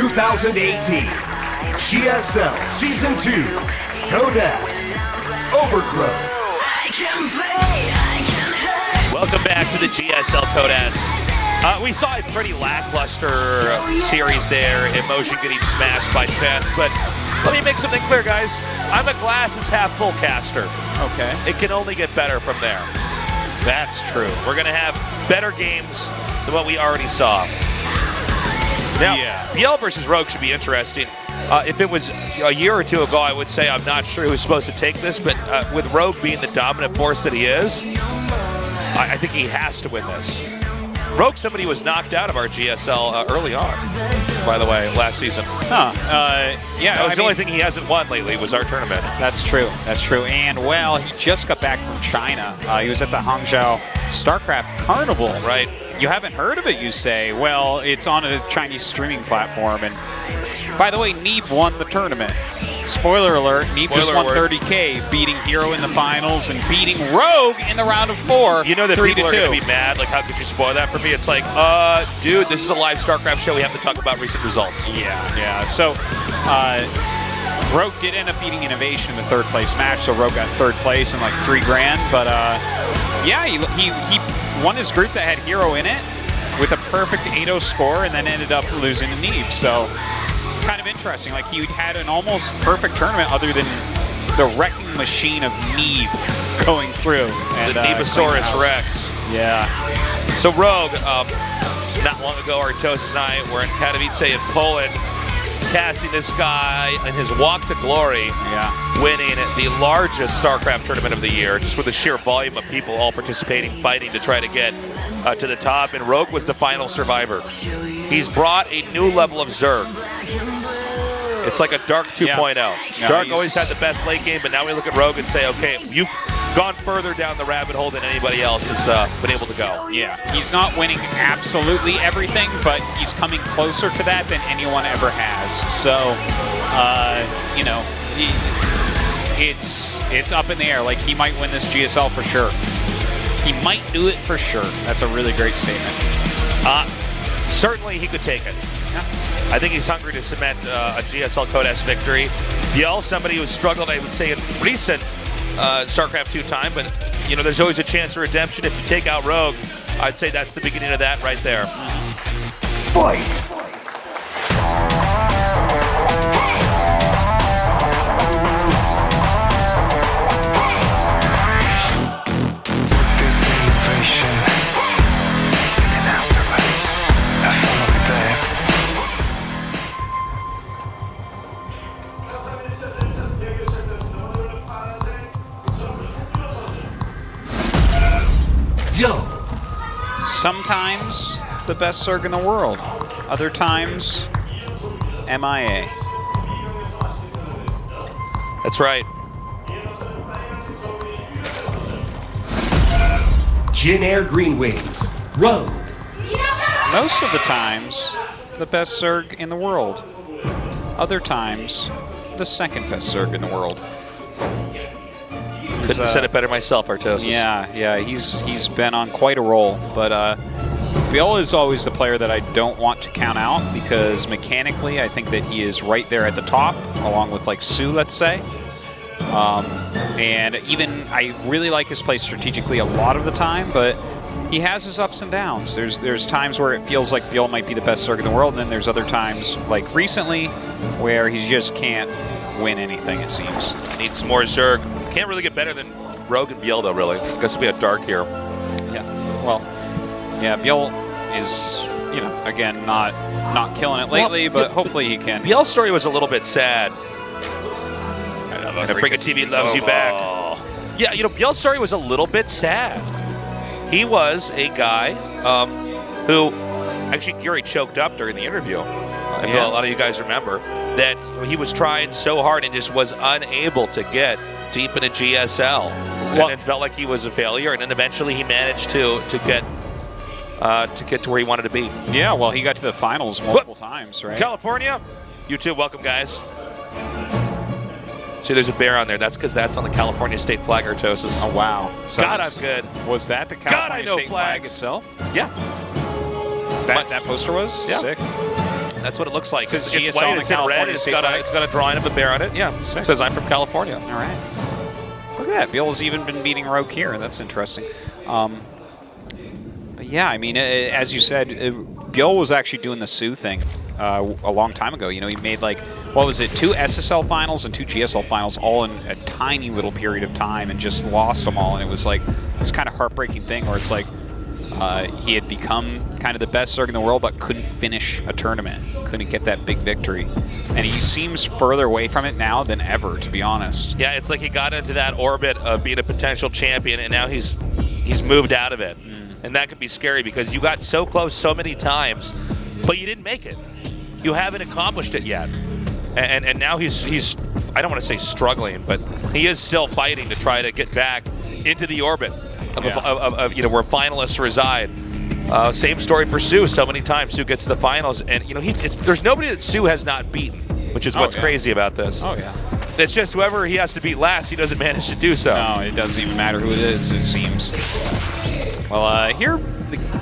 2018 GSL Season 2 Codex Overgrowth. Welcome back to the GSL Codex. We saw a pretty lackluster series there, Emotion getting smashed by Chance, but let me make something clear, guys. I'm a glass is half full caster. Okay. It can only get better from there. That's true. We're going to have better games than what we already saw. Now, ByuL versus Rogue should be interesting. If it was a year or two ago, I would say I'm not sure who's supposed to take this, but with Rogue being the dominant force that he is, I think he has to win this. Rogue, somebody was knocked out of our GSL early on, by the way, last season. Yeah, that was the only thing he hasn't won lately was our tournament. That's true. That's true. And, well, he just got back from China. He was at the Hangzhou StarCraft Carnival. Right. You haven't heard of it, you say. Well, it's on a Chinese streaming platform. And, by the way, Neeb won the tournament. Spoiler alert, Neeb just won 30K, beating Hero in the finals and beating Rogue in the round of 4. You know that people are going to be mad. Like, how could you spoil that for me? It's like, dude, this is a live StarCraft show. We have to talk about recent results. Yeah. So, Rogue did end up beating Innovation in the third place match, so Rogue got third place and like $3 grand. But yeah, he won his group that had Hero in it with a perfect 8-0 score, and then ended up losing to Neeb. So kind of interesting. Like he had an almost perfect tournament, other than the wrecking machine of Neeb going through. And, the Neebosaurus Rex. Yeah. So Rogue, not long ago, Artosis and I were in Katowice in Poland, casting this guy in his walk to glory, winning the largest StarCraft tournament of the year, just with the sheer volume of people all participating, fighting to try to get to the top, and Rogue was the final survivor. He's brought a new level of Zerg. It's like a Dark 2.0. Dark always had the best late game, but now we look at Rogue and say, okay, you've gone further down the rabbit hole than anybody else has been able to go. Yeah, he's not winning absolutely everything, but he's coming closer to that than anyone ever has. So, you know, it's up in the air. Like, he might win this GSL for sure. He might do it for sure. That's a really great statement. Certainly he could take it. I think he's hungry to cement a GSL Codex victory. ByuL, somebody who's struggled, I would say, in recent StarCraft 2 time, but you know, there's always a chance for redemption. If you take out Rogue, I'd say that's the beginning of that right there. Fight! Sometimes the best Zerg in the world. Other times, MIA. That's right. Jin Air Green Wings, Rogue. Most of the times, the best Zerg in the world. Other times, the second best Zerg in the world. Couldn't have said it better myself, Artosis. Yeah, he's been on quite a roll, but ByuL is always the player that I don't want to count out, because mechanically I think that he is right there at the top, along with like Su, let's say. And even I really like his play strategically a lot of the time, but he has his ups and downs. There's times where it feels like ByuL might be the best Zerg in the world, and then there's other times, like recently, where he just can't win anything, it seems. Needs some more Zerg. Can't really get better than Rogue and ByuL, though, really. I guess it'll be a Dark here. Yeah, well, yeah, ByuL is, you know, again, not killing it lately, but hopefully he can. ByuL's story was a little bit sad. Africa TV loves you back. Yeah, you know, ByuL's story was a little bit sad. He was a guy who, actually, Gary choked up during the interview. I know a lot of you guys remember that he was trying so hard and just was unable to get deep in a GSL. Well, and it felt like he was a failure, and then eventually he managed to get to where he wanted to be. Yeah, well, he got to the finals multiple times, right? California, you too. Welcome, guys. See, there's a bear on there. That's because that's on the California state flag, Artosis. Oh, wow. So God, I'm good. Was that the California state flag itself? Yeah. That poster was? Yeah. Sick. That's what it looks like. Says It's GSL white, on the it's in red, California it's state got, flag. it's got a drawing of a bear on it. Yeah, Sick. it says I'm from California. All right. Look at that. ByuL's even been beating Rogue here. That's interesting. But yeah, I mean, as you said, ByuL was actually doing the Sioux thing a long time ago. You know, he made like, what was it, 2 SSL finals and 2 GSL finals all in a tiny little period of time and just lost them all. And it was like this kind of heartbreaking thing where it's like he had become kind of the best Zerg in the world but couldn't finish a tournament, couldn't get that big victory. And he seems further away from it now than ever, to be honest. Yeah, it's like he got into that orbit of being a potential champion, and now he's moved out of it. And that could be scary because you got so close so many times, but you didn't make it. You haven't accomplished it yet. And now he's I don't want to say struggling, but he is still fighting to try to get back into the orbit of where finalists reside. Same story for Sioux. So many times Sioux gets to the finals, and there's nobody that Sioux has not beaten, which is what's crazy about this. Oh yeah. It's just whoever he has to beat last, he doesn't manage to do so. No, it doesn't even matter who it is, it seems. Well, here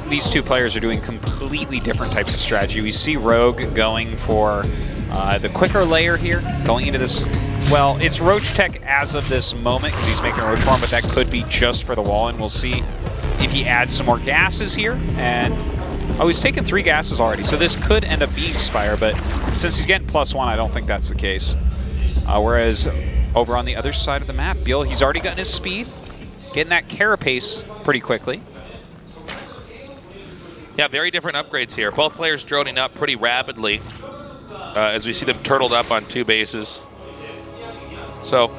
these two players are doing completely different types of strategy. We see Rogue going for the quicker layer here, going into this. Well, it's Roach Tech as of this moment because he's making a Roach farm, but that could be just for the wall, and we'll see if he adds some more gases here. And he's taken 3 gases already, so this could end up being Spire, but since he's getting +1, I don't think that's the case. Whereas over on the other side of the map, ByuL, he's already gotten his speed, getting that carapace pretty quickly. Yeah, very different upgrades here. Both players droning up pretty rapidly as we see them turtled up on 2 bases. So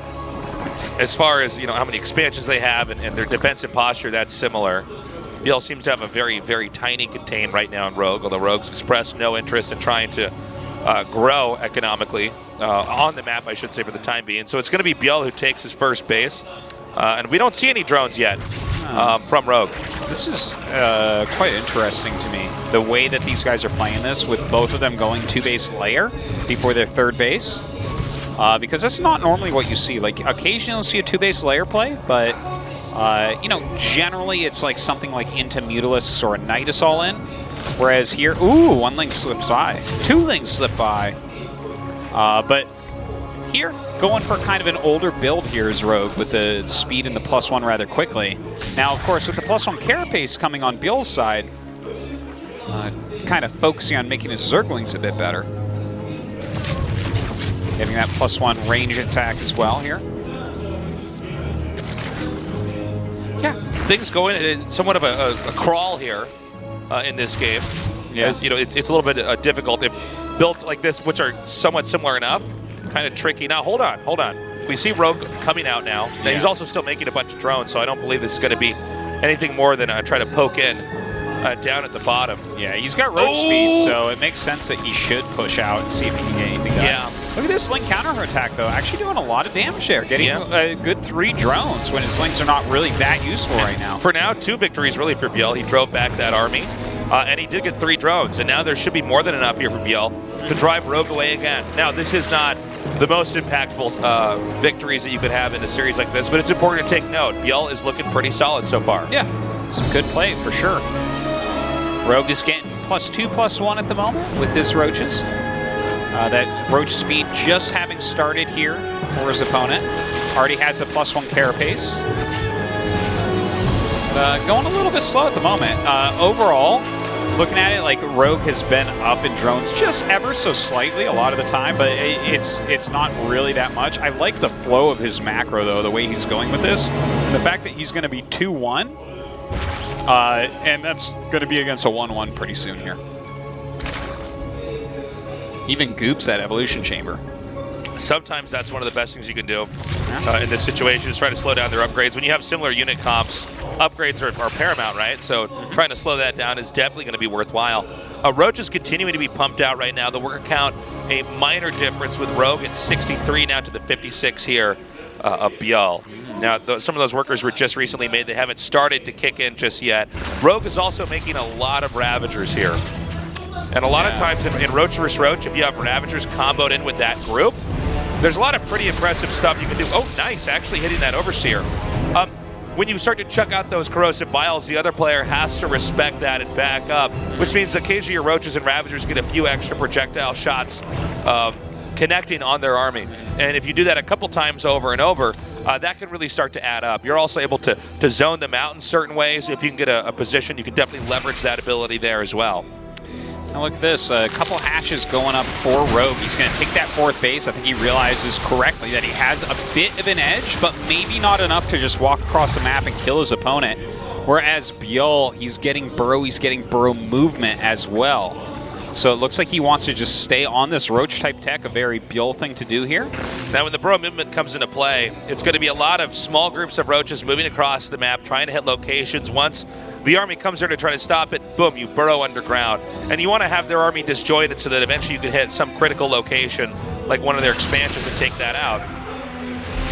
as far as how many expansions they have and their defensive posture, that's similar. ByuL seems to have a very, very tiny contain right now in Rogue, although Rogue's expressed no interest in trying to grow economically on the map, I should say, for the time being. So it's going to be ByuL who takes his first base. And we don't see any drones yet from Rogue. This is quite interesting to me, the way that these guys are playing this, with both of them going 2-base layer before their 3rd base. Because that's not normally what you see. Like, occasionally you'll see a 2-base layer play, but, generally it's like something like into Mutalisks or a Nidus all in. Whereas here, ooh, 1 link slips by. 2 links slip by. But here, going for kind of an older build here is Rogue with the speed and the +1 rather quickly. Now, of course, with the +1 carapace coming on ByuL's side, kind of focusing on making his Zerglings a bit better. Getting that +1 range attack as well here. Yeah, things going it's somewhat of a crawl here in this game. Yeah. As, it's a little bit difficult. They've built like this, which are somewhat similar enough. Kind of tricky. Now, hold on. We see Rogue coming out now. Now, he's also still making a bunch of drones, so I don't believe this is going to be anything more than try to poke in down at the bottom. Yeah, he's got roach speed, so it makes sense that he should push out and see if he can get anything done. Yeah. Look at this Link counter attack, though. Actually doing a lot of damage there. Getting a good 3 drones when his Links are not really that useful right now. For now, 2 victories really for ByuL. He drove back that army, and he did get 3 drones. And now there should be more than enough here for ByuL to drive Rogue away again. Now, this is not the most impactful victories that you could have in a series like this, but it's important to take note. ByuL is looking pretty solid so far. Yeah, some good play for sure. Rogue is getting +2, +1 at the moment with his roaches. That roach speed just having started here for his opponent. Already has a +1 carapace. Going a little bit slow at the moment. Overall, looking at it, like Rogue has been up in drones just ever so slightly a lot of the time, but it's not really that much. I like the flow of his macro, though, the way he's going with this. And the fact that he's going to be 2-1, and that's going to be against a 1-1 pretty soon here. Even Goops at Evolution Chamber. Sometimes that's one of the best things you can do in this situation, is try to slow down their upgrades. When you have similar unit comps, upgrades are paramount, right? So trying to slow that down is definitely going to be worthwhile. Roach is continuing to be pumped out right now. The worker count, a minor difference with Rogue at 63 now to the 56 here of ByuL. Now, some of those workers were just recently made. They haven't started to kick in just yet. Rogue is also making a lot of Ravagers here. And a lot of times in Roach vs. Roach, if you have Ravagers comboed in with that group, there's a lot of pretty impressive stuff you can do. Oh, nice, actually hitting that Overseer. when you start to chuck out those corrosive biles, the other player has to respect that and back up, which means occasionally your roaches and ravagers get a few extra projectile shots connecting on their army. And if you do that a couple times over and over, that can really start to add up. You're also able to zone them out in certain ways. If you can get a position, you can definitely leverage that ability there as well. Now look at this, a couple hatches going up for Rogue. He's going to take that 4th base. I think he realizes correctly that he has a bit of an edge, but maybe not enough to just walk across the map and kill his opponent. Whereas ByuL, he's getting burrow movement as well. So it looks like he wants to just stay on this roach-type tech, a very ByuL thing to do here. Now when the burrow movement comes into play, it's going to be a lot of small groups of roaches moving across the map, trying to hit locations. Once the army comes there to try to stop it, boom, you burrow underground. And you want to have their army disjointed so that eventually you can hit some critical location, like one of their expansions, and take that out.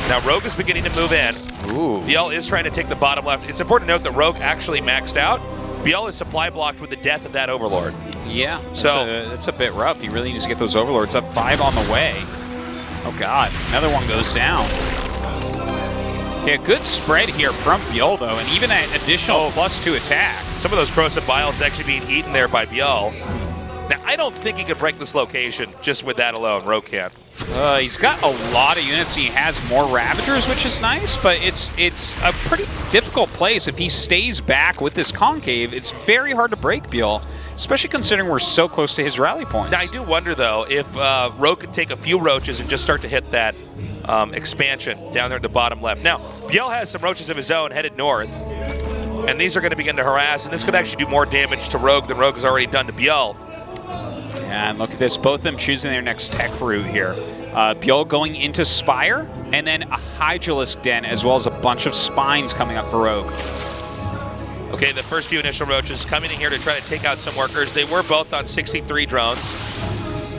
Now Rogue is beginning to move in. Ooh. ByuL is trying to take the bottom left. It's important to note that Rogue actually maxed out. ByuL is supply blocked with the death of that Overlord. Yeah, so that's a bit rough. He really needs to get those Overlords up. 5 on the way. Oh god, another one goes down. Okay, a good spread here from ByuL though, and even an additional +2 attack. Some of those corrosive biles actually being eaten there by ByuL. Now, I don't think he could break this location just with that alone. Rogue can. He's got a lot of units. He has more Ravagers, which is nice, but it's a pretty difficult place. If he stays back with this concave, it's very hard to break ByuL, especially considering we're so close to his rally points. Now, I do wonder, though, if Rogue could take a few roaches and just start to hit that expansion down there at the bottom left. Now, ByuL has some roaches of his own headed north, and these are going to begin to harass, and this could actually do more damage to Rogue than Rogue has already done to ByuL. And look at this, both of them choosing their next tech route here. ByuL going into Spire, and then a Hydralisk Den, as well as a bunch of Spines coming up for Rogue. Okay, the first few initial roaches coming in here to try to take out some workers. They were both on 63 drones.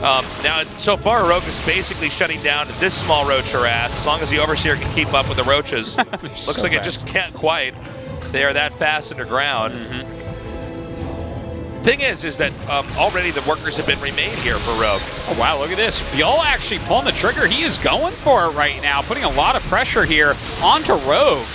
Now, so far, Rogue is basically shutting down this small roach harass. As long as the Overseer can keep up with the roaches. Looks like it just can't quite. They are that fast underground. Thing is that already the workers have been remade here for Rogue. Oh, wow, look at this. ByuL actually pulling the trigger. He is going for it right now, putting a lot of pressure here onto Rogue.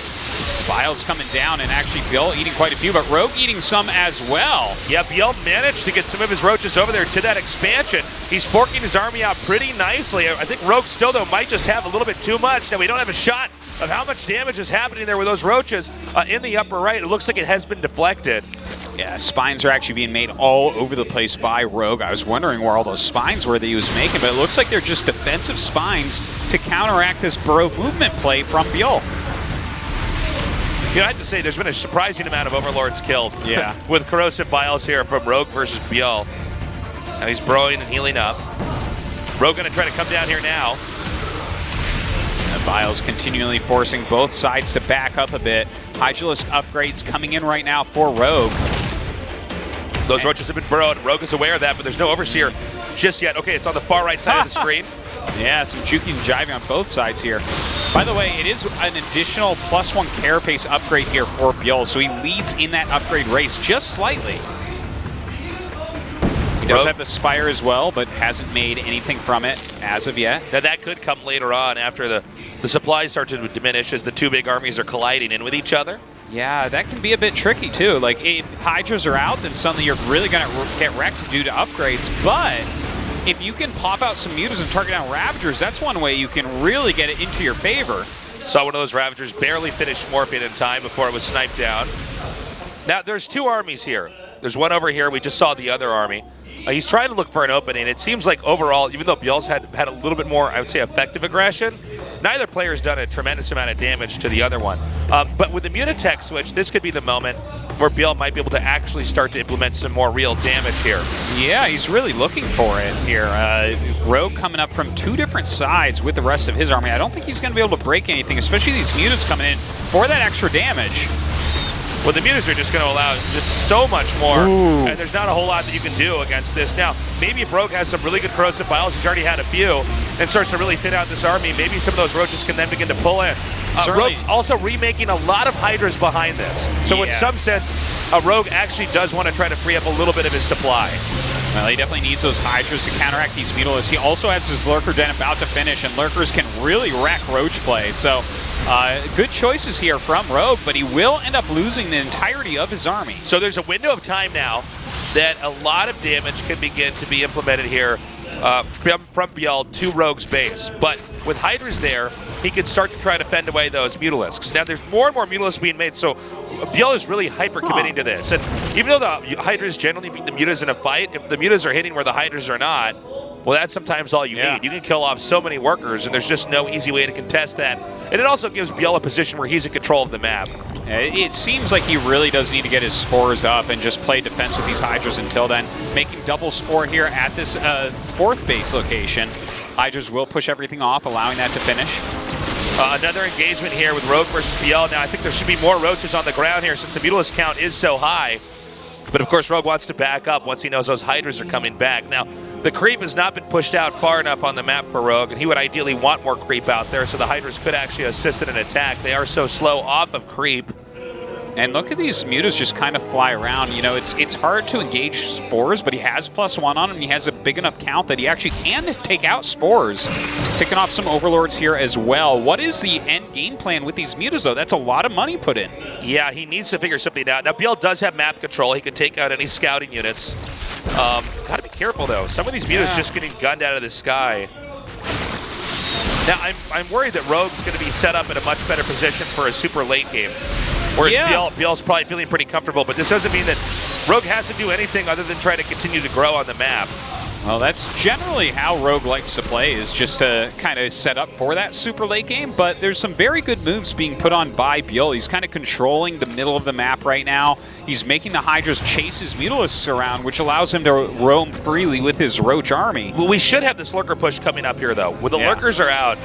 ByuL's coming down, and actually ByuL eating quite a few, but Rogue eating some as well. Yeah, ByuL managed to get some of his roaches over there to that expansion. He's forking his army out pretty nicely. I think Rogue still, though, might just have a little bit too much. Now, we don't have a shot of how much damage is happening there with those roaches in the upper right. It looks like it has been deflected. Yeah, spines are actually being made all over the place by Rogue. I was wondering where all those spines were that he was making, but it looks like they're just defensive spines to counteract this burrow movement play from ByuL. You know, I have to say, there's been a surprising amount of Overlords killed. Yeah. With corrosive biles here from Rogue versus ByuL. Now he's burrowing and healing up. Rogue going to try to come down here now. And ByuL's continually forcing both sides to back up a bit. Hydralisk upgrades coming in right now for Rogue. Those roaches have been burrowed. Rogue is aware of that, but there's no Overseer just yet. Okay, it's on the far right side of the screen. Yeah, some juking and jiving on both sides here. By the way, it is an additional +1 carapace upgrade here for ByuL, so he leads in that upgrade race just slightly. He does have the Spire as well, but hasn't made anything from it as of yet. Now that could come later on after the supplies start to diminish as the two big armies are colliding in with each other. Yeah, that can be a bit tricky too. Like if Hydras are out, then suddenly you're really going to get wrecked due to upgrades. But if you can pop out some mutas and target down Ravagers, that's one way you can really get it into your favor. Saw one of those Ravagers barely finish morphing in time before it was sniped down. Now there's two armies here. There's one over here. We just saw the other army. He's trying to look for an opening. It seems like overall, even though ByuL's had a little bit more, I would say, effective aggression, neither player's done a tremendous amount of damage to the other one. But with the Mutatech switch, this could be the moment where ByuL might be able to actually start to implement some more real damage here. Yeah, he's really looking for it here. Rogue coming up from two different sides with the rest of his army. I don't think he's going to be able to break anything, especially these mutas coming in for that extra damage. Well, the mutas are just going to allow just so much more, and there's not a whole lot that you can do against this. Now, maybe if Rogue has some really good corrosive biles, he's already had a few, and starts to really thin out this army, maybe some of those roaches can then begin to pull in. Rogue's also remaking a lot of Hydras behind this. So in some sense, Rogue actually does want to try to free up a little bit of his supply. Well, he definitely needs those Hydras to counteract these Mutalisks. He also has his Lurker Den about to finish, and Lurkers can really wreck Roach play. So, good choices here from Rogue, but he will end up losing the entirety of his army. So there's a window of time now that a lot of damage can begin to be implemented here from ByuL to Rogue's base. But with Hydras there, he can start to try to fend away those Mutalisks. Now, there's more and more Mutalisks being made, so ByuL is really hyper-committing to this. And even though the Hydras generally beat the Mutas in a fight, if the Mutas are hitting where the Hydras are not, well, that's sometimes all you need. You can kill off so many workers, and there's just no easy way to contest that. And it also gives ByuL a position where he's in control of the map. It seems like he really does need to get his spores up and just play defense with these Hydras until then. Making double spore here at this fourth base location. Hydras will push everything off, allowing that to finish. Another engagement here with Rogue versus ByuL. Now, I think there should be more Roaches on the ground here since the Mutalisk count is so high. But, of course, Rogue wants to back up once he knows those Hydras are coming back. Now, the creep has not been pushed out far enough on the map for Rogue, and he would ideally want more creep out there so the Hydras could actually assist in an attack. They are so slow off of creep. And look at these Mutas just kind of fly around. You know, it's hard to engage spores, but he has +1 on him. He has a big enough count that he actually can take out spores. Picking off some Overlords here as well. What is the end game plan with these Mutas, though? That's a lot of money put in. Yeah, he needs to figure something out. Now, ByuL does have map control. He can take out any scouting units. Gotta be careful, though. Some of these Mutas just getting gunned out of the sky. Now, I'm worried that Rogue's going to be set up in a much better position for a super late game. Whereas ByuL's probably feeling pretty comfortable, but this doesn't mean that Rogue has to do anything other than try to continue to grow on the map. Well, that's generally how Rogue likes to play, is just to kind of set up for that super late game, but there's some very good moves being put on by ByuL. He's kind of controlling the middle of the map right now. He's making the Hydras chase his Mutalisks around, which allows him to roam freely with his Roach army. Well, we should have this Lurker push coming up here, though. When the Lurkers are out,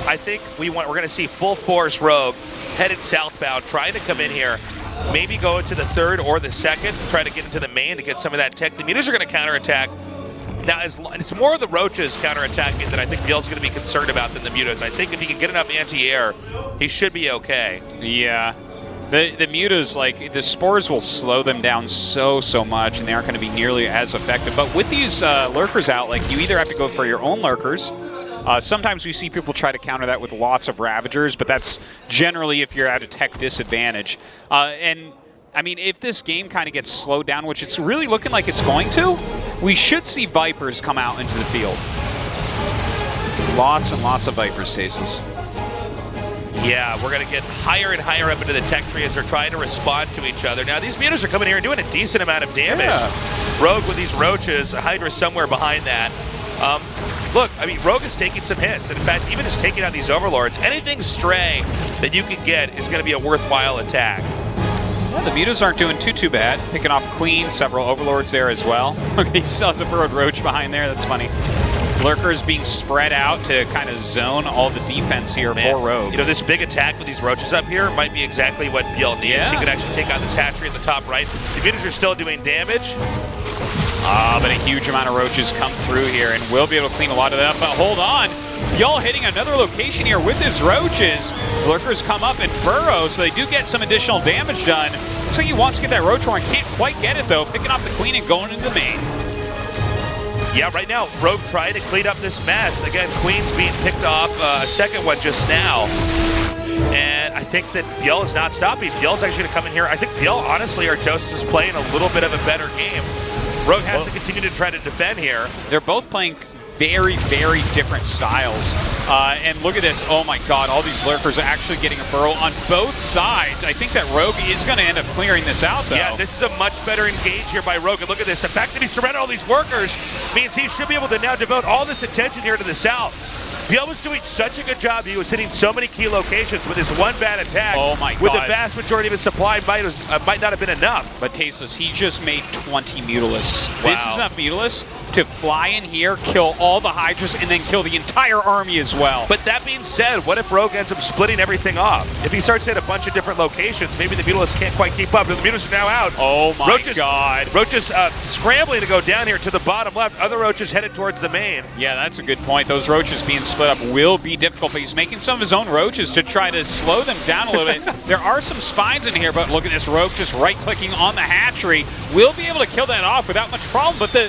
I think we're going to see full force Rogue headed southbound, trying to come in here, maybe go into the third or the second, try to get into the main to get some of that tech. The Mutas are going to counterattack. Now, it's more of the Roaches counterattacking that I think ByuL's going to be concerned about than the Mutas. I think if he can get enough anti-air, he should be okay. Yeah. The Mutas, like, the spores will slow them down so much, and they aren't going to be nearly as effective. But with these Lurkers out, like, you either have to go for your own Lurkers. Sometimes we see people try to counter that with lots of Ravagers, but that's generally if you're at a tech disadvantage. And, I mean, if this game kind of gets slowed down, which it's really looking like it's going to, we should see Vipers come out into the field. Lots and lots of Vipers, Stasis. Yeah, we're going to get higher and higher up into the tech tree as they're trying to respond to each other. Now, these Mutas are coming here and doing a decent amount of damage. Yeah. Rogue with these Roaches, Hydra somewhere behind that. Look, I mean, Rogue is taking some hits. In fact, even just taking out these Overlords, anything stray that you can get is going to be a worthwhile attack. Yeah, the Mutas aren't doing too bad. Picking off Queen, several Overlords there as well. He still has a burrowed Roach behind there. That's funny. Lurkers being spread out to kind of zone all the defense here for Rogue. You know, this big attack with these Roaches up here might be exactly what ByuL needs. Yeah. He could actually take out this hatchery in the top right. The Mutas are still doing damage. But a huge amount of Roaches come through here, and we'll be able to clean a lot of them. But hold on. ByuL hitting another location here with his Roaches. Lurkers come up and burrow, so they do get some additional damage done. Looks like he wants to get that Roach Horn. Can't quite get it, though. Picking up the Queen and going into the main. Yeah, right now, Rogue trying to clean up this mess. Again, Queen's being picked off, a second one just now. And I think that ByuL is not stopping. ByuL's actually going to come in here. I think ByuL, honestly, Artosis is playing a little bit of a better game. Rogue has to continue to try to defend here. They're both playing very different styles. And look at this. Oh my god, all these Lurkers are actually getting a burrow on both sides. I think that Rogue is going to end up clearing this out, though. Yeah, this is a much better engage here by Rogue. And look at this. The fact that he surrounded all these workers means he should be able to now devote all this attention here to the south. ByuL was doing such a good job. He was hitting so many key locations with his one bad attack. Oh my god. With the vast majority of his supply might not have been enough. But Tasteless, he just made 20 Mutalisks. Wow. This is enough Mutalisks to fly in here, kill all the Hydras, and then kill the entire army as well. But that being said, what if Rogue ends up splitting everything off? If he starts at a bunch of different locations, maybe the Mutalisks can't quite keep up. The Mutalisks are now out. Oh my god. Roaches scrambling to go down here to the bottom left. Other Roaches headed towards the main. Yeah, that's a good point. Those Roaches being split up will be difficult, but he's making some of his own Roaches to try to slow them down a little bit. There are some spines in here, but look at this Rogue just right-clicking on the hatchery. Will be able to kill that off without much problem, but the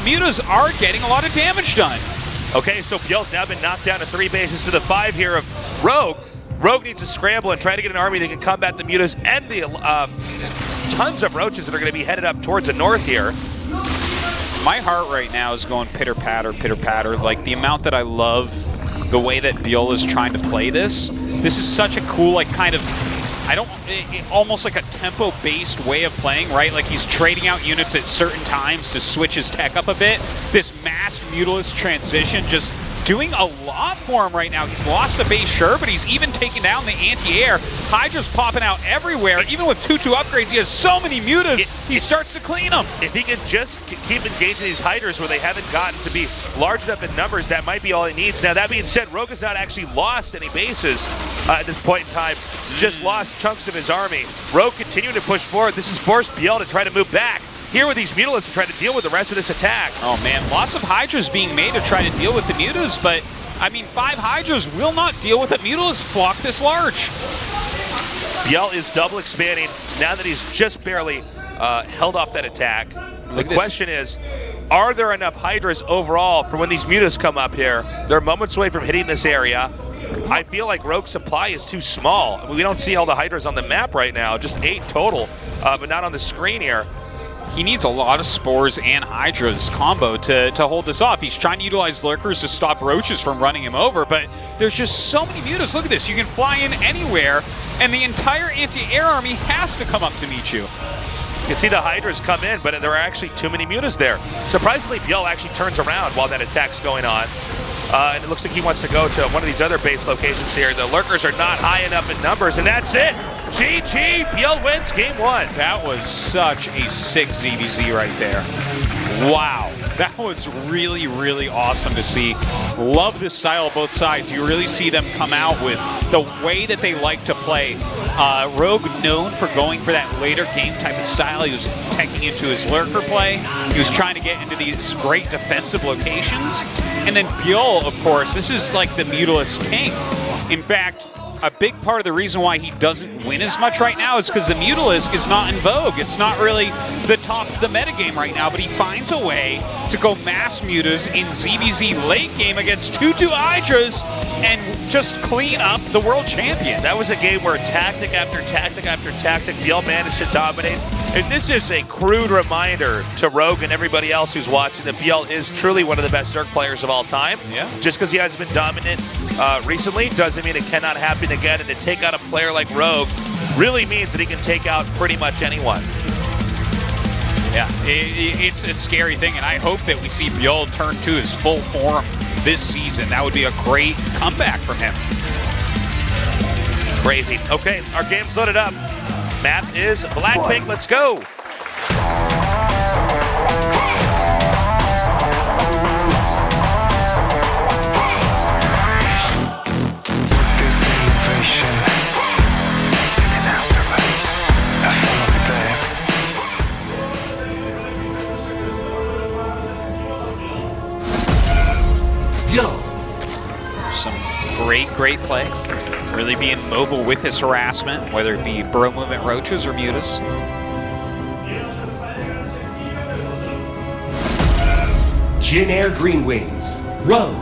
Mutas are getting a lot of damage done. Okay, so ByuL's now been knocked down to 3 bases to the 5 here of Rogue. Rogue needs to scramble and try to get an army that can combat the Mutas and the tons of roaches that are going to be headed up towards the north here. My heart right now is going pitter-patter, pitter-patter. Like, the amount that I love the way that ByuL is trying to play this. This is such a cool, like, kind of, almost like a tempo-based way of playing, right? Like, he's trading out units at certain times to switch his tech up a bit. This masked Mutalist transition just doing a lot for him right now. He's lost a base, sure, but he's even taken down the anti-air. Hydra's popping out everywhere. Even with 2-2 upgrades, he has so many Mutas, he starts to clean them. If he can just keep engaging these Hydras where they haven't gotten to be large enough in numbers, that might be all he needs. Now, that being said, Rogue has not actually lost any bases at this point in time. Just lost chunks of his army. Rogue continuing to push forward. This has forced ByuL to try to move back. Here with these Mutalists to try to deal with the rest of this attack. Oh man, lots of Hydras being made to try to deal with the Mutas, but I mean, 5 Hydras will not deal with a Mutalist block this large. ByuL is double expanding now that he's just barely held off that attack. The question is, are there enough Hydras overall for when these Mutas come up here? They're moments away from hitting this area. I feel like Rogue's supply is too small. I mean, we don't see all the Hydras on the map right now, just 8 total, but not on the screen here. He needs a lot of Spores and Hydras combo to hold this off. He's trying to utilize Lurkers to stop Roaches from running him over, but there's just so many Mutas. Look at this. You can fly in anywhere, and the entire anti-air army has to come up to meet you. You can see the Hydras come in, but there are actually too many Mutas there. Surprisingly, ByuL actually turns around while that attack's going on. And it looks like he wants to go to one of these other base locations here. The Lurkers are not high enough in numbers, and that's it. GG, ByuL wins game 1. That was such a sick ZVZ right there. Wow, that was really, really awesome to see. Love this style of both sides. You really see them come out with the way that they like to play. Rogue known for going for that later game type of style. He was teching into his Lurker play. He was trying to get into these great defensive locations. And then ByuL, of course, this is like the Mutalist king. In fact, a big part of the reason why he doesn't win as much right now is because the Mutalisk is not in vogue. It's not really the top of the metagame right now, but he finds a way to go mass Mutas in ZVZ late game against 2-2 Hydras and just clean up the world champion. That was a game where tactic after tactic after tactic, ByuL managed to dominate. And this is a crude reminder to Rogue and everybody else who's watching that ByuL is truly one of the best Zerg players of all time. Yeah. Just because he has been dominant recently doesn't mean it cannot happen again. And to take out a player like Rogue really means that he can take out pretty much anyone. Yeah, it's a scary thing, and I hope that we see ByuL turn to his full form this season. That would be a great comeback from him. Crazy. Okay, our game's loaded up. Map is Blackpink. Let's go. Some great play. Really being mobile with his harassment, whether it be Bro Movement Roaches or Mutas. Jin Air Green Wings, Rogue.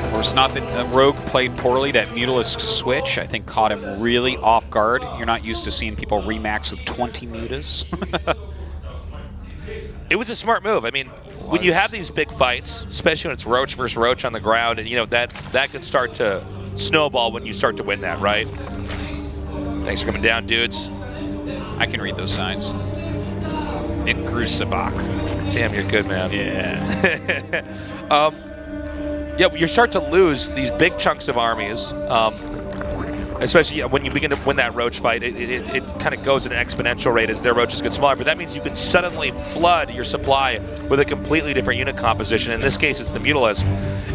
Of course, not that Rogue played poorly. That Mutalisk switch, I think, caught him really off guard. You're not used to seeing people remax with 20 Mutas. It was a smart move. I mean, when you have these big fights, especially when it's Roach versus Roach on the ground, and you know that can start to snowball when you start to win that, right? Thanks for coming down, dudes. I can read those signs. In Grusabak. Damn, you're good, man. Yeah. Yeah, you start to lose these big chunks of armies, especially when you begin to win that Roach fight. It kind of goes at an exponential rate as their Roaches get smaller, but that means you can suddenly flood your supply with a completely different unit composition. In this case, it's the Mutalisk.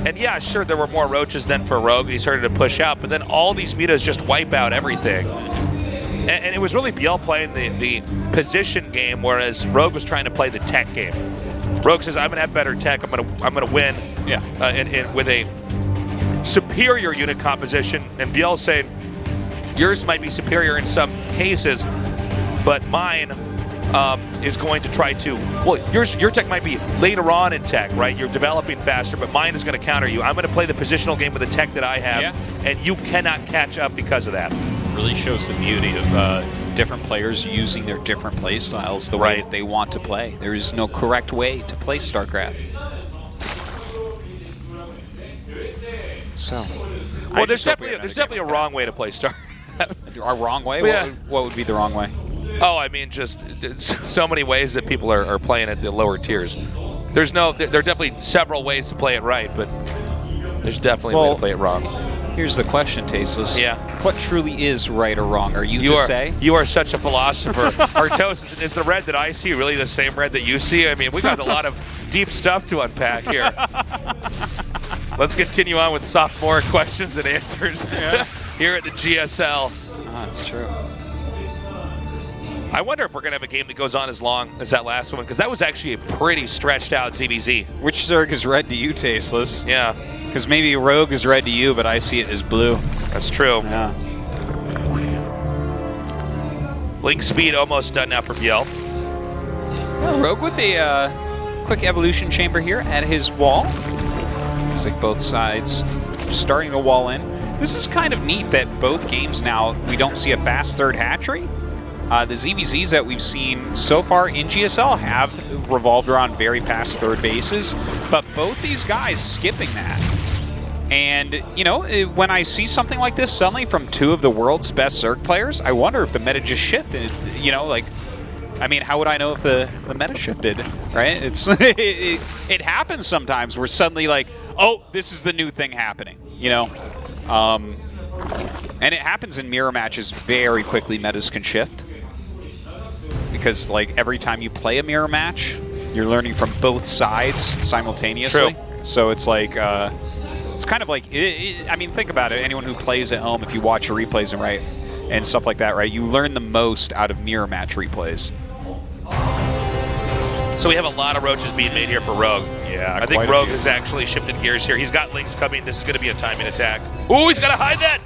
And yeah, sure, there were more Roaches than for Rogue, and he started to push out, but then all these Mutas just wipe out everything. And it was really ByuL playing the position game, whereas Rogue was trying to play the tech game. Rogue says, I'm going to have better tech, I'm gonna win with a superior unit composition, and ByuL saying, yours might be superior in some cases, but mine is going to try to, well, your tech might be later on in tech, right? You're developing faster, but mine is going to counter you. I'm going to play the positional game with the tech that I have, and you cannot catch up because of that. Really shows the beauty of different players using their different play styles the way that they want to play. There is no correct way to play StarCraft. So, well, there's definitely a wrong way to play StarCraft. A wrong way? Yeah. What would be the wrong way? Oh, I mean, just so many ways that people are playing at the lower tiers. There are definitely several ways to play it right, but there's definitely a way to play it wrong. Here's the question, Tasteless. Yeah. What truly is right or wrong? Are you to say? You are such a philosopher. Artosis, is the red that I see really the same red that you see? I mean, we got a lot of deep stuff to unpack here. Let's continue on with sophomore questions and answers here at the GSL. That's true. I wonder if we're going to have a game that goes on as long as that last one, because that was actually a pretty stretched out ZBZ. Which Zerg is red to you, Tasteless? Yeah. Because maybe Rogue is red to you, but I see it as blue. That's true. Yeah. Link speed almost done now for ByuL. Yeah, Rogue with a quick evolution chamber here at his wall. Looks like both sides starting to wall in. This is kind of neat that both games now we don't see a fast third hatchery. The ZVZs that we've seen so far in GSL have revolved around very fast third bases, but both these guys skipping that. And, you know, when I see something like this suddenly from two of the world's best Zerg players, I wonder if the meta just shifted. You know, like, I mean, how would I know if the meta shifted, right? It happens sometimes where suddenly, like, oh, this is the new thing happening, you know? And it happens in mirror matches very quickly, metas can shift. Because, like, every time you play a mirror match, you're learning from both sides simultaneously. True. So it's like, it's kind of like, I mean, think about it. Anyone who plays at home, if you watch your replays and stuff like that, right, you learn the most out of mirror match replays. So we have a lot of roaches being made here for Rogue. Yeah, I think Rogue has actually shifted gears here. He's got links coming. This is going to be a timing attack. Ooh, he's got to hide that!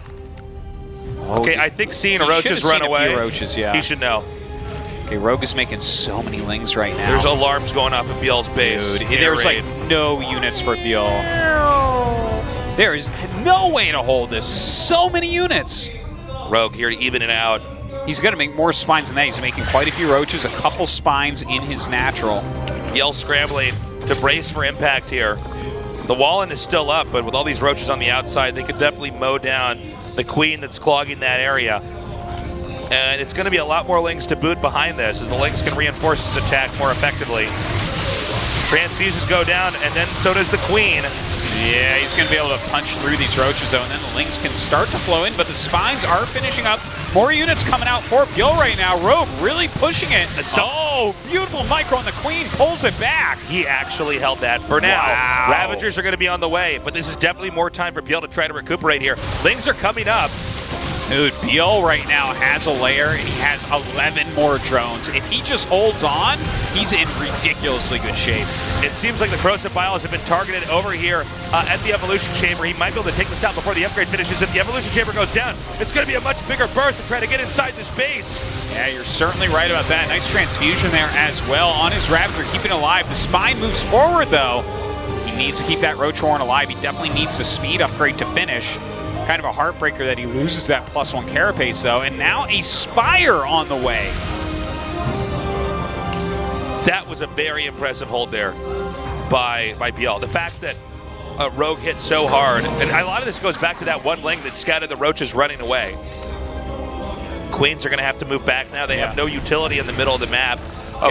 Okay, I think seeing roaches run away, few roaches, yeah. He should know. Okay, Rogue is making so many lings right now. There's alarms going off at ByuL's base. Dude, there's like no units for ByuL. There is no way to hold this. So many units. Rogue here to even it out. He's going to make more spines than that. He's making quite a few roaches, a couple spines in his natural. ByuL scrambling to brace for impact here. The Wallen is still up, but with all these roaches on the outside, they could definitely mow down the queen that's clogging that area. And it's going to be a lot more lings to boot behind this as the lings can reinforce his attack more effectively. Transfuses go down, and then so does the queen. Yeah, he's going to be able to punch through these roaches, though, and then the lings can start to flow in, but the spines are finishing up. More units coming out for ByuL right now. Rogue really pushing it. Oh, beautiful micro on the queen, pulls it back. He actually held that for now. Wow. Ravagers are going to be on the way, but this is definitely more time for ByuL to try to recuperate here. Lings are coming up. Dude, ByuL right now has a lair, and he has 11 more drones. If he just holds on, he's in ridiculously good shape. It seems like the corrosive bios have been targeted over here at the evolution chamber. He might be able to take this out before the upgrade finishes. If the evolution chamber goes down, it's going to be a much bigger burst to try to get inside this base. Yeah, you're certainly right about that. Nice transfusion there as well on his Ravager, keeping alive. The spine moves forward, though. He needs to keep that Roach Warren alive. He definitely needs a speed upgrade to finish. Kind of a heartbreaker that he loses that +1 carapace, though. And now a Spire on the way. That was a very impressive hold there by ByuL. The fact that Rogue hit so hard, and a lot of this goes back to that one ling that scattered the roaches running away. Queens are going to have to move back now. They have no utility in the middle of the map.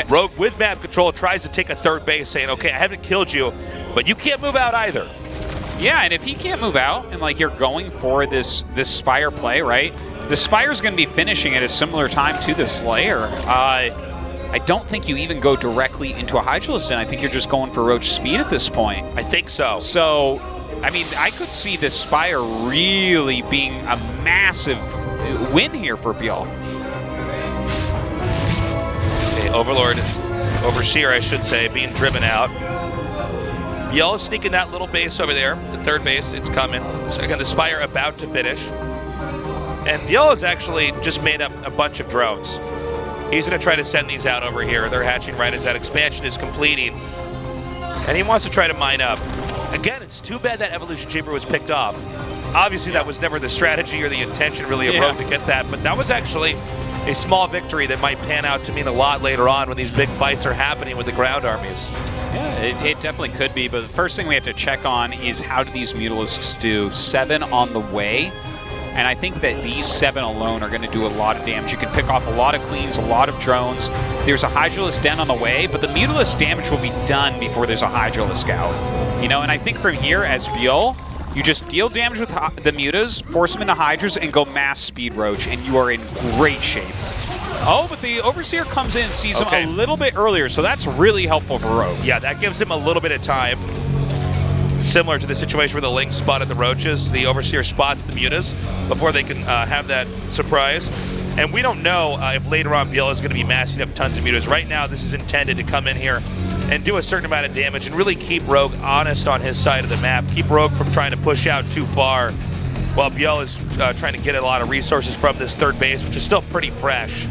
Rogue with map control tries to take a third base, saying, okay, I haven't killed you, but you can't move out either. Yeah, and if he can't move out, and like you're going for this Spire play, right? The Spire's going to be finishing at a similar time to the Slayer. I don't think you even go directly into a Hydralistan. I think you're just going for Roach speed at this point. I think so. So, I mean, I could see this Spire really being a massive win here for ByuL. Okay, Overseer, I should say, being driven out. ByuL is sneaking that little base over there, the third base, it's coming. So again, the Spire about to finish. And ByuL has actually just made up a bunch of drones. He's going to try to send these out over here. They're hatching right as that expansion is completing. And he wants to try to mine up. Again, it's too bad that Evolution Chamber was picked off. Obviously, that was never the strategy or the intention really of Rogue to get that, but that was actually a small victory that might pan out to mean a lot later on when these big fights are happening with the ground armies. Yeah, it definitely could be, but the first thing we have to check on is how do these Mutalisks do? 7 on the way, and I think that these 7 alone are going to do a lot of damage. You can pick off a lot of Queens, a lot of drones. There's a Hydralisk Den on the way, but the Mutalisk damage will be done before there's a Hydralisk out. You know, and I think from here, as ByuL, you just deal damage with the Mutas, force them into Hydras, and go mass speed Roach, and you are in great shape. Oh, but the Overseer comes in and sees him a little bit earlier, so that's really helpful for Rogue. Yeah, that gives him a little bit of time. Similar to the situation where the Lynx spotted the Roaches, the Overseer spots the Mutas before they can have that surprise. And we don't know if later on ByuL is going to be massing up tons of Mutas. Right now, this is intended to come in here and do a certain amount of damage and really keep Rogue honest on his side of the map. Keep Rogue from trying to push out too far while ByuL is trying to get a lot of resources from this third base, which is still pretty fresh.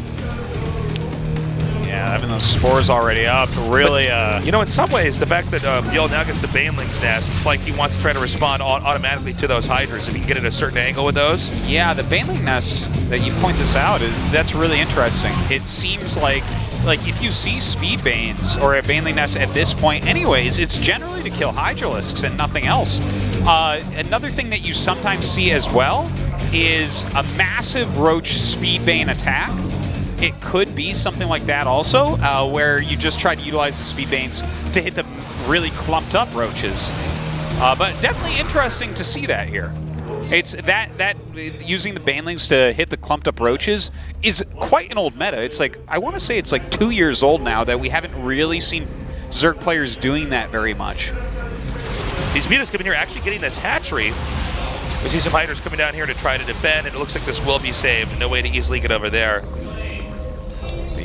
Yeah, having those spores already up really... But, you know, in some ways, the fact that ByuL now gets the Baneling's Nest, it's like he wants to try to respond automatically to those Hydras if he can get at a certain angle with those. Yeah, the Baneling Nest, that you point this out, that's really interesting. It seems like if you see Speed Banes or a Baneling Nest at this point anyways, it's generally to kill Hydralisks and nothing else. Another thing that you sometimes see as well is a massive Roach Speed Bane attack. It could be something like that also, where you just try to utilize the Speed Banes to hit the really clumped up Roaches. But definitely interesting to see that here. It's that using the Banelings to hit the clumped up Roaches is quite an old meta. It's like, I want to say it's like 2 years old now that we haven't really seen Zerg players doing that very much. These Mutas coming here actually getting this hatchery. We see some Hydras coming down here to try to defend, and it looks like this will be saved. No way to easily get over there.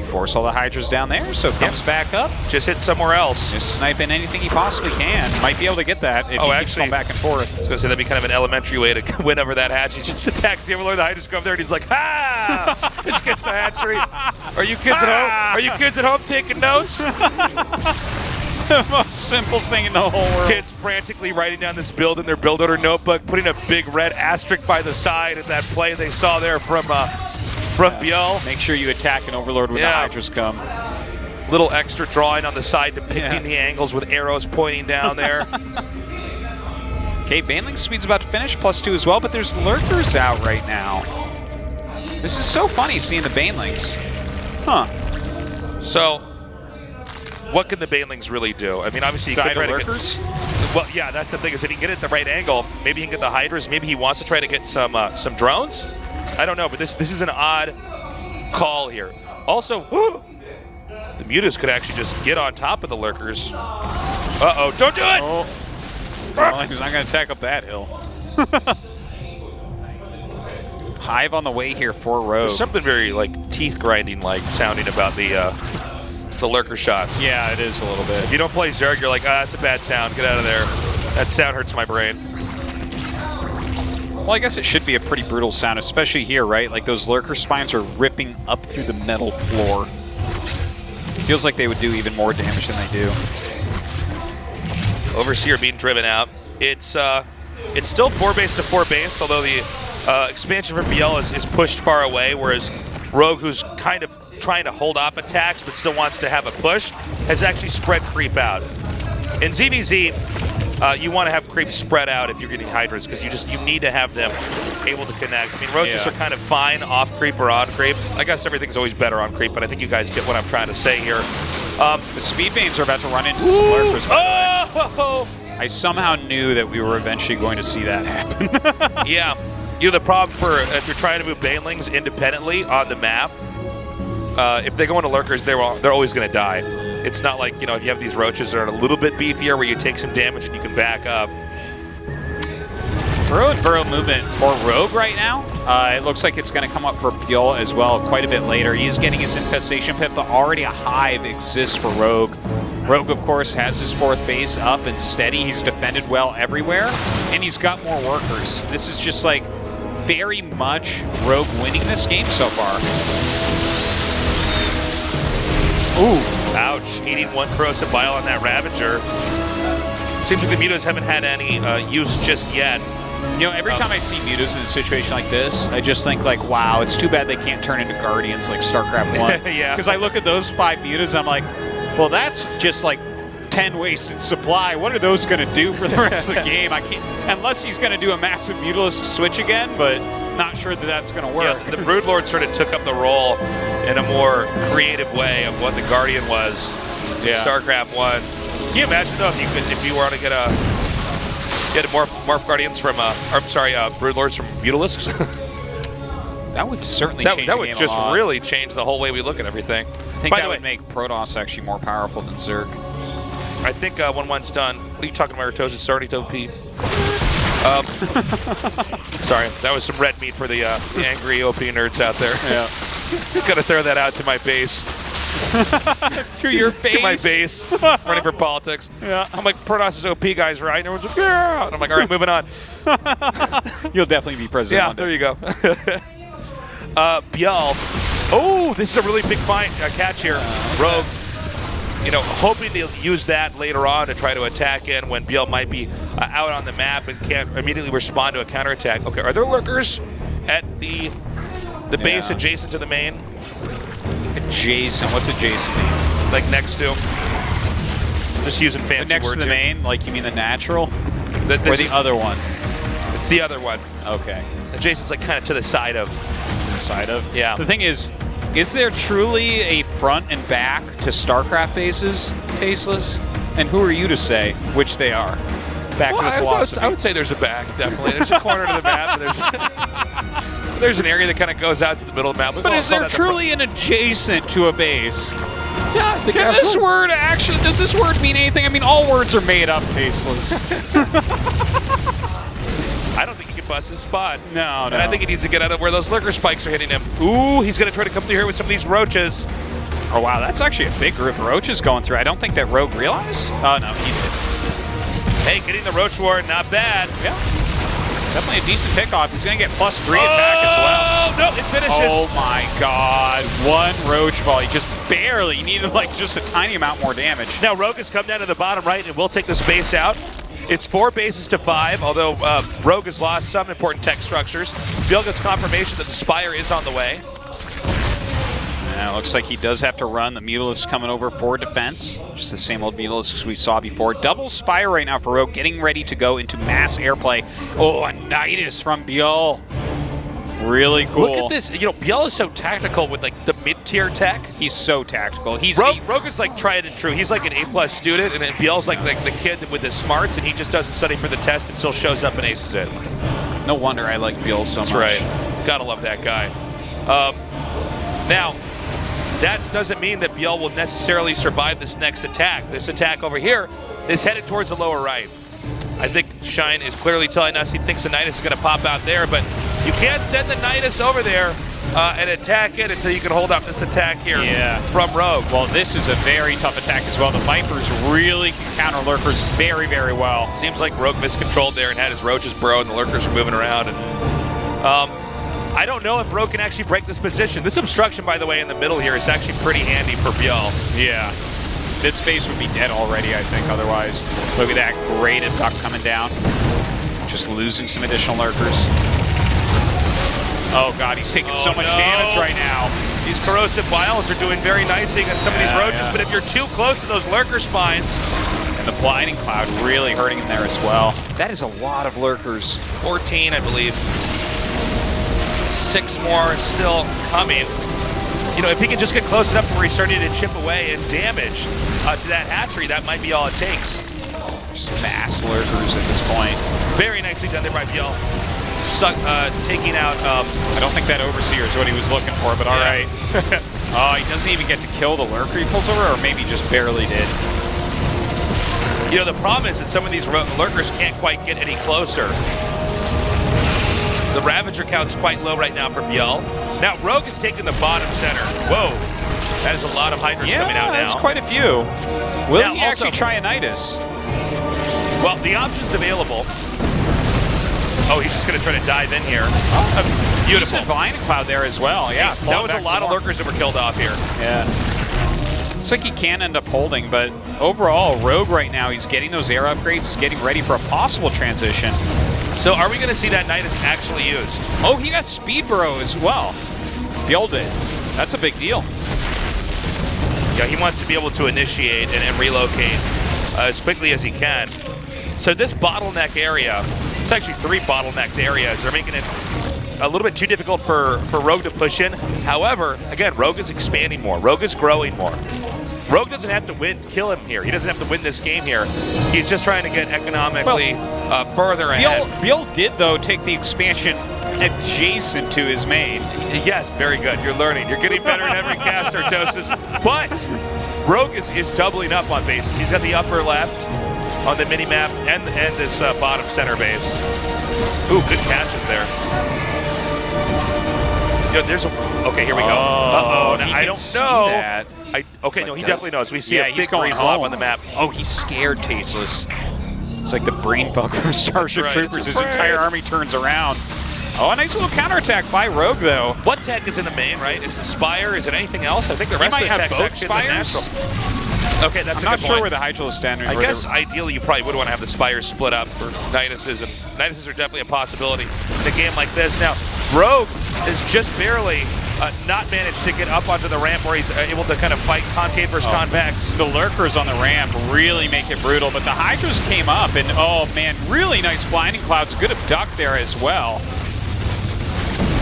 Force all the Hydras down there, so it comes back up. Just hit somewhere else. Just sniping anything he possibly can. Might be able to get that if he keeps going back and forth. I was going to say that'd be kind of an elementary way to win over that hatch. He just attacks the Overlord, the Hydras go up there, and he's like, ha! Just gets the hatchery. Are you kids at home? Are you kids at home taking notes? It's the most simple thing in the whole world. Kids frantically writing down this build in their build order notebook, putting a big red asterisk by the side of that play they saw there from ByuL. Make sure you attack an Overlord when the Hydras come. Little extra drawing on the side depicting the angles with arrows pointing down there. Okay, Baneling speed's about to finish, +2 as well, but there's Lurkers out right now. This is so funny seeing the Banelings. Huh. So, what can the Banelings really do? I mean, obviously you could try to Lurkers? Well, yeah, that's the thing, is if he can get it at the right angle, maybe he can get the Hydras, maybe he wants to try to get some drones? I don't know, but this is an odd call here. Also, the Mutas could actually just get on top of the Lurkers. Uh-oh, don't do it! Oh. Well, he's not going to attack up that hill. Hive on the way here for Rogue. There's something very, like, teeth-grinding-like sounding about the Lurker shots. Yeah, it is a little bit. If you don't play Zerg, you're like, that's a bad sound. Get out of there. That sound hurts my brain. Well, I guess it should be a pretty brutal sound, especially here, right? Like, those Lurker spines are ripping up through the metal floor. Feels like they would do even more damage than they do. Overseer being driven out. It's still 4 base to 4 base, although the expansion from ByuL is pushed far away, whereas Rogue, who's kind of trying to hold off attacks but still wants to have a push, has actually spread creep out. In ZVZ, you want to have creep spread out if you're getting Hydras, because you need to have them able to connect. I mean, Roaches are kind of fine off creep or on creep. I guess everything's always better on creep, but I think you guys get what I'm trying to say here. The Speed Banes are about to run into some Lurkers. I somehow knew that we were eventually going to see that happen. Yeah. You know, the problem for if you're trying to move Banelings independently on the map, if they go into Lurkers, they're always going to die. It's not like, you know, if you have these Roaches that are a little bit beefier where you take some damage and you can back up. Burrow and Burrow movement for Rogue right now. It looks like it's going to come up for ByuL as well quite a bit later. He's getting his Infestation Pit, but already a Hive exists for Rogue. Rogue, of course, has his 4th base up and steady. He's defended well everywhere, and he's got more workers. This is just like very much Rogue winning this game so far. Ooh. Ouch. Eating one corrosive bile on that Ravager. Seems like the Mutas haven't had any use just yet. You know, every time I see Mutas in a situation like this, I just think, like, wow, it's too bad they can't turn into Guardians like StarCraft 1. Yeah. Because I look at those 5 Mutas, I'm like, well, that's just like 10 wasted supply. What are those going to do for the rest of the game? I can't, unless he's going to do a massive Mutalistic switch again, but not sure that that's going to work. Yeah, the Broodlord sort of took up the role in a more creative way of what the Guardian was in StarCraft 1. Can you imagine, though, if you were to get Morph Guardians from, Broodlords from Mutalisks? That would certainly change the game That would just a lot. really change the whole way we look at everything. I think that would make Protoss actually more powerful than Zerg. I think when one's done, what are you talking about, Rtosis? It's already OP. Sorry, that was some red meat for the angry OP nerds out there. Yeah. Gotta throw that out to my base. To your base? To my base. Running for politics. Yeah. I'm like, Protoss is OP, guys, right? And everyone's like, yeah. And I'm like, all right, moving on. You'll definitely be president. Yeah, there you go. ByuL. Oh, this is a really big catch here. Rogue. You know, hoping to use that later on to try to attack in when ByuL might be out on the map and can't immediately respond to a counterattack. Okay, are there lurkers at the base adjacent to the main? Adjacent? What's adjacent mean? Like next to? Just using fancy next words to the here. main? Like you mean the natural? Or the other one? It's the other one. Okay. Adjacent's like kind of to the side of. The side of? Yeah. The thing is there truly a front and back to StarCraft bases, Tasteless? And who are you to say which they are? Back to the philosophy. I would say there's a back, definitely. There's a corner to the map. And there's an area that kind of goes out to the middle of the map. But is there truly an adjacent to a base? Yeah, I think does this word mean anything? I mean, all words are made up, Tasteless. I don't think he can bust his spot. No. And I think he needs to get out of where those lurker spikes are hitting him. Ooh, he's going to try to come through here with some of these roaches. Oh, wow, that's actually a big group of roaches going through. I don't think that Rogue realized. Oh, no, he did. Hey, getting the roach war, not bad. Yeah. Definitely a decent pickoff. He's going to get +3 attack as well. Oh, no, it finishes. Oh, my God. One roach ball. He just barely needed, like, just a tiny amount more damage. Now, Rogue has come down to the bottom right and will take the space out. It's 4 bases to 5, although Rogue has lost some important tech structures. ByuL gets confirmation that the Spire is on the way. Yeah, it looks like he does have to run. The Mutalisk coming over for defense. Just the same old Mutalisks we saw before. Double Spire right now for Rogue, getting ready to go into mass airplay. Oh, a Nidus from ByuL. Really cool. Look at this. You know, ByuL is so tactical with, like, the mid-tier tech. He's so tactical. Rogue is, like, tried and true. He's, like, an A+ student, and then ByuL's like the kid with the smarts, and he just doesn't study for the test and still shows up and aces it. No wonder I like ByuL so much. That's right. Gotta love that guy. Now, that doesn't mean that ByuL will necessarily survive this next attack. This attack over here is headed towards the lower right. I think Shine is clearly telling us he thinks the Nidus is going to pop out there, but you can't send the Nidus over there and attack it until you can hold up this attack here from Rogue. Well, this is a very tough attack as well. The Vipers really can counter lurkers very, very well. Seems like Rogue miscontrolled there and had his roaches burrow, and the lurkers are moving around. And I don't know if Rogue can actually break this position. This obstruction, by the way, in the middle here is actually pretty handy for ByuL. Yeah. This space would be dead already, I think, otherwise. Look at that great duck coming down. Just losing some additional lurkers. Oh, God, he's taking so much damage right now. These corrosive biles are doing very nicely against some of these roaches, but if you're too close to those lurker spines... And the blinding cloud really hurting him there as well. That is a lot of lurkers. 14, I believe. 6 more still coming. You know, if he can just get close enough to where he's starting to chip away and damage to that hatchery, that might be all it takes. Just mass lurkers at this point. Very nicely done there by ByuL. Taking out... I don't think that Overseer is what he was looking for, but all right. Oh, he doesn't even get to kill the lurker he pulls over, or maybe just barely did. You know, the problem is that some of these lurkers can't quite get any closer. The Ravager count's quite low right now for ByuL. Now, Rogue has taken the bottom center. Whoa. That is a lot of Hydras coming out now. That's quite a few. Will he actually try a Nidus? Well, the option's available. Oh, he's just going to try to dive in here. Oh, beautiful. Decent Vine Cloud there as well. Yeah, that was a lot of lurkers that were killed off here. Yeah. Looks like he can end up holding, but overall, Rogue right now, he's getting those air upgrades, he's getting ready for a possible transition. So are we going to see that Nidus actually used? Oh, he got Speed Burrow as well. ByuL did. That's a big deal. Yeah, he wants to be able to initiate and relocate as quickly as he can. So this bottleneck area, it's actually 3 bottlenecked areas. They're making it a little bit too difficult for Rogue to push in. However, again, Rogue is expanding more. Rogue is growing more. Rogue doesn't have to kill him here. He doesn't have to win this game here. He's just trying to get economically further ahead. ByuL did, though, take the expansion adjacent to his main. Yes, very good. You're learning. You're getting better in every cast, Artosis. But Rogue is doubling up on bases. He's got the upper left on the mini-map and this bottom center base. Ooh, good catches there. Yo, okay, here we go. Uh-oh. Now, I don't know. That. No, he definitely knows. We see a he's big going green blob home on the map. Oh, he's scared, Tasteless. It's like the brain bug from Starship Troopers. His entire army turns around. Oh, a nice little counterattack by Rogue, though. What tech is in the main, right? It's the Spire. Is it anything else? I think the rest might of the have tech's both actually the Spires. natural. Okay, that's I'm not sure where the Hydra is standing. I guess ideally you probably would want to have the Spires split up for Niduses, and Niduses are definitely a possibility in a game like this. Now, Rogue is just barely not managed to get up onto the ramp where he's able to kind of fight concave versus convex. The lurkers on the ramp really make it brutal, but the Hydras came up, and oh man, really nice blinding clouds. Good abduct there as well.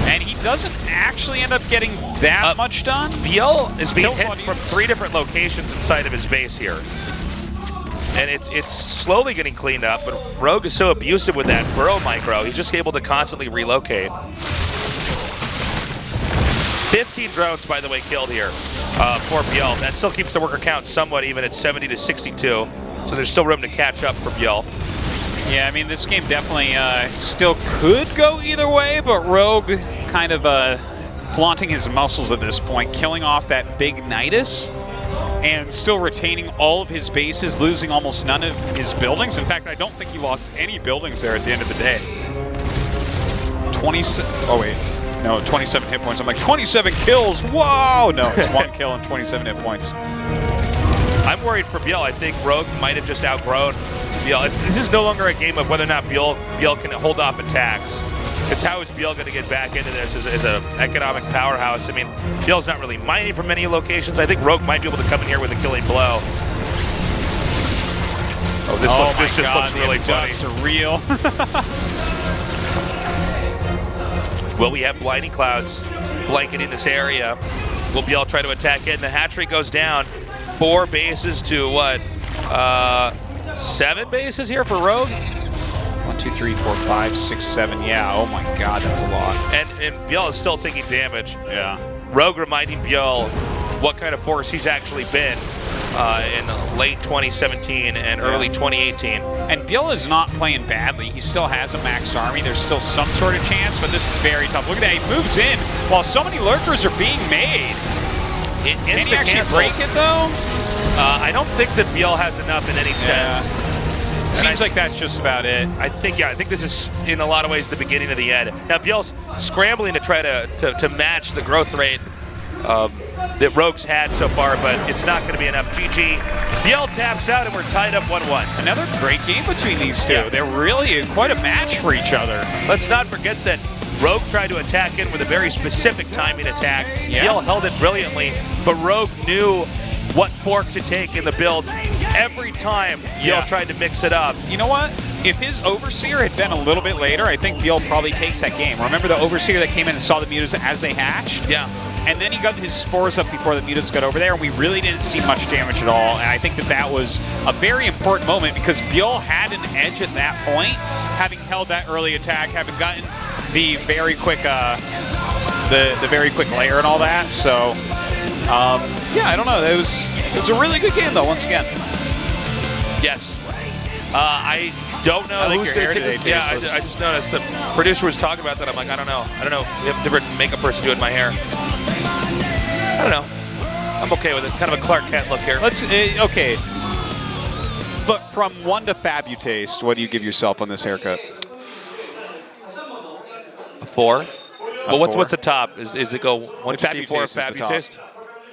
And he doesn't actually end up getting that much done. ByuL is being hit from 3 different locations inside of his base here. And it's slowly getting cleaned up, but Rogue is so abusive with that burrow micro, he's just able to constantly relocate. 15 drones, by the way, killed here for ByuL. That still keeps the worker count somewhat even at 70 to 62. So there's still room to catch up for ByuL. Yeah, I mean, this game definitely still could go either way, but Rogue kind of flaunting his muscles at this point, killing off that big Nidus, and still retaining all of his bases, losing almost none of his buildings. In fact, I don't think he lost any buildings there at the end of the day. 27 hit points. I'm like, 27 kills, whoa! No, it's 1 kill and 27 hit points. I'm worried for ByuL. I think Rogue might have just outgrown ByuL. This is no longer a game of whether or not ByuL can hold off attacks. It's how is ByuL going to get back into this as an economic powerhouse. I mean, ByuL's not really mining from many locations. I think Rogue might be able to come in here with a killing blow. Oh, this just looks really funny. Ducks are real. Will we have blinding clouds blanketing this area? Will ByuL try to attack it? And the hatchery goes down. 4 bases to what? 7 bases here for Rogue? 1, 2, 3, 4, 5, 6, 7. Yeah, oh my god, that's a lot. And ByuL is still taking damage. Yeah. Rogue reminding ByuL what kind of force he's actually been in late 2017 and early 2018. And ByuL is not playing badly. He still has a max army. There's still some sort of chance, but this is very tough. Look at that. He moves in while so many lurkers are being made. Can he actually break it, though? I don't think that ByuL has enough in any sense. Seems like that's just about it. I think this is, in a lot of ways, the beginning of the end. Now, ByuL's scrambling to try to match the growth rate that Rogue's had so far, but it's not going to be enough. GG. ByuL taps out, and we're tied up 1-1. Another great game between these two. Yeah. They're really quite a match for each other. Let's not forget that Rogue tried to attack in with a very specific timing attack. Yeah. ByuL held it brilliantly, but Rogue knew what fork to take in the build every time ByuL tried to mix it up. You know what? If his Overseer had been a little bit later, I think ByuL probably takes that game. Remember the Overseer that came in and saw the mutants as they hatched? Yeah. And then he got his spores up before the mutants got over there, and we really didn't see much damage at all. And I think that was a very important moment because ByuL had an edge at that point, having held that early attack, having gotten the very quick, the very quick layer and all that. So, yeah, I don't know. It was a really good game though. Once again. Yes. I don't know like who's your going hair to take today, this. Yeah, I just noticed the producer was talking about that. I'm like, I don't know. We have a different makeup person doing my hair. I don't know. I'm okay with it. Kind of a Clark Kent look here. Let's okay. But from 1 to Fabutaste, what do you give yourself on this haircut? A 4. Well, what's the top? Is it go 1 to 4 Fabutaste? Fabutaste?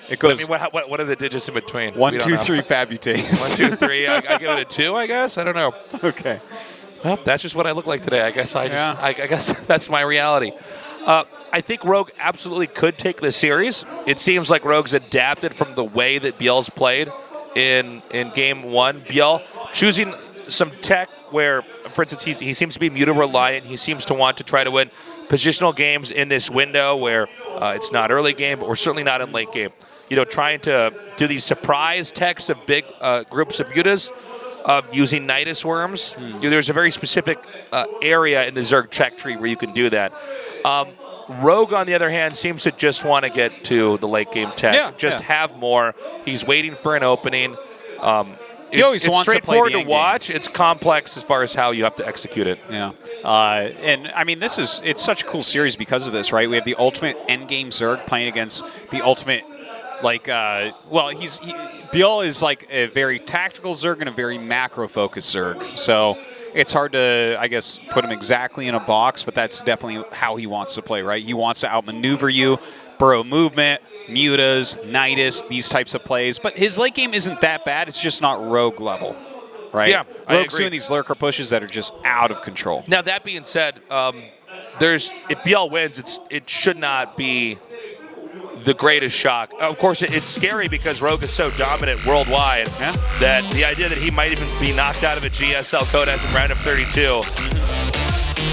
It goes. I mean, what are the digits in between? 1, 2, 3, Fabutace. 1, 2, 3. I give it a 2, I guess. I don't know. Okay. Well, that's just what I look like today. I guess I guess that's my reality. I think Rogue absolutely could take the series. It seems like Rogue's adapted from the way that ByuL's played in Game 1. ByuL choosing some tech where, for instance, he seems to be muta reliant. He seems to want to try to win positional games in this window where it's not early game, but we're certainly not in late game. Trying to do these surprise techs of big groups of mutas, using Nidus worms. There's a very specific area in the Zerg check tree where you can do that. Rogue, on the other hand, seems to just want to get to the late game tech. Have more. He's waiting for an opening. He always it's wants straightforward to play the to watch. Game. It's complex as far as how you have to execute it. Yeah. And I mean, it's such a cool series because of this, right? We have the ultimate endgame Zerg playing against the ultimate, ByuL is like a very tactical Zerg and a very macro-focused Zerg. So it's hard to, I guess, put him exactly in a box, but that's definitely how he wants to play, right? He wants to outmaneuver you, burrow movement, mutas, Nidus, these types of plays. But his late game isn't that bad. It's just not Rogue level, right? Yeah, Rogue's doing these lurker pushes that are just out of control. Now, that being said, if ByuL wins, it should not be the greatest shock. Of course, it's scary because Rogue is so dominant worldwide that the idea that he might even be knocked out of a GSL code as in round of 32,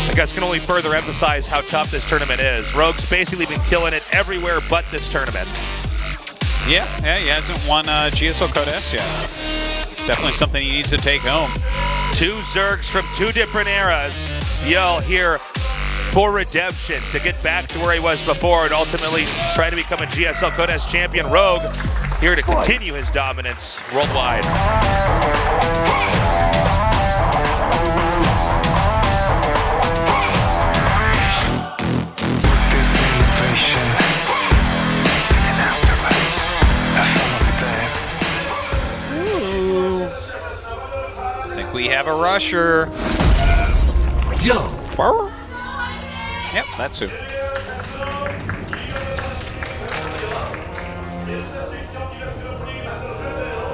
I guess, can only further emphasize how tough this tournament is. Rogue's basically been killing it everywhere but this tournament. Yeah, he hasn't won GSL Code S yet. It's definitely something he needs to take home. 2 Zergs from 2 different eras. ByuL here for redemption to get back to where he was before and ultimately try to become a GSL Code S champion. Rogue here to continue his dominance worldwide. I think we have a rusher. Yo. Yep, that's who.